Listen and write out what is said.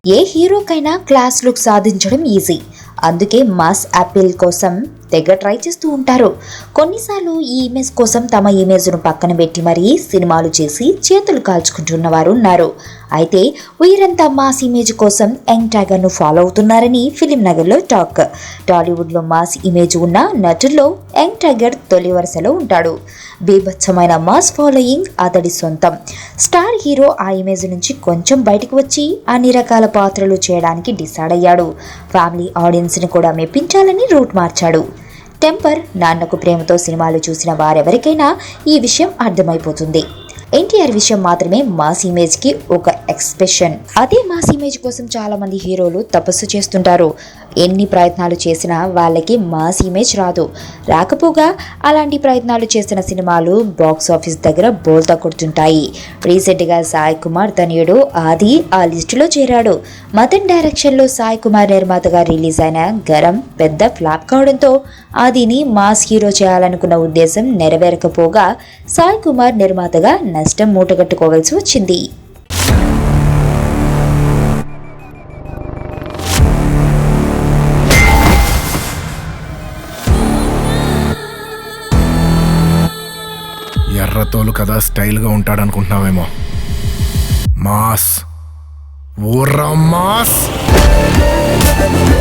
ఏ హీరోకైనా class look సాధించడం easy. అందుకే mass appeal కోసం తెగ ట్రై చేస్తూ ఉంటారు. కొన్నిసార్లు ఈ ఇమేజ్ కోసం తమ ఇమేజ్ను పక్కన పెట్టి మరీ సినిమాలు చేసి చేతులు కాల్చుకుంటున్న వారు ఉన్నారు. అయితే వీరంతా మాస్ ఇమేజ్ కోసం యంగ్ టైగర్ను ఫాలో అవుతున్నారని ఫిలిం నగర్లో టాక్. టాలీవుడ్లో మాస్ ఇమేజ్ ఉన్న నటుల్లో యంగ్ టైగర్ తొలి వరుసలో ఉంటాడు. బీభత్సమైన మాస్ ఫాలోయింగ్ అతడి సొంతం. స్టార్ హీరో ఆ ఇమేజ్ నుంచి కొంచెం బయటకు వచ్చి అన్ని రకాల పాత్రలు చేయడానికి డిసైడ్ అయ్యాడు. ఫ్యామిలీ ఆడియన్స్ని కూడా మెప్పించాలని రూట్ మార్చాడు. టెంపర్, నాన్నకు ప్రేమతో సినిమాలు చూసిన వారెవరికైనా ఈ విషయం అర్థమైపోతుంది. ఎన్టీఆర్ విషయం మాత్రమే మాస్ ఇమేజ్ కి ఒక ఎక్స్ప్రెషన్. అదే మాస్ ఇమేజ్ కోసం చాలా మంది హీరోలు తపస్సు చేస్తుంటారు. ఎన్ని ప్రయత్నాలు చేసినా వాళ్ళకి మాస్ ఇమేజ్ రాదు. రాకపోగా అలాంటి ప్రయత్నాలు చేసిన సినిమాలు బాక్స్ ఆఫీస్ దగ్గర బోల్తా కొడుతుంటాయి. రీసెంట్గా సాయి కుమార్ తనయుడు ఆది ఆ లిస్టులో చేరాడు. మదన్ డైరెక్షన్లో సాయి కుమార్ నిర్మాతగా రిలీజ్ అయిన గరం పెద్ద ఫ్లాప్ కావడంతో ఆదిని మాస్ హీరో చేయాలనుకున్న ఉద్దేశం నెరవేరకపోగా సాయి కుమార్ నిర్మాతగా నష్టం మూటగట్టుకోవాల్సి వచ్చింది. ఎర్రతోలు కదా స్టైల్గా ఉంటాడనుకుంటున్నావేమో. Mass, ఊర్రా mass.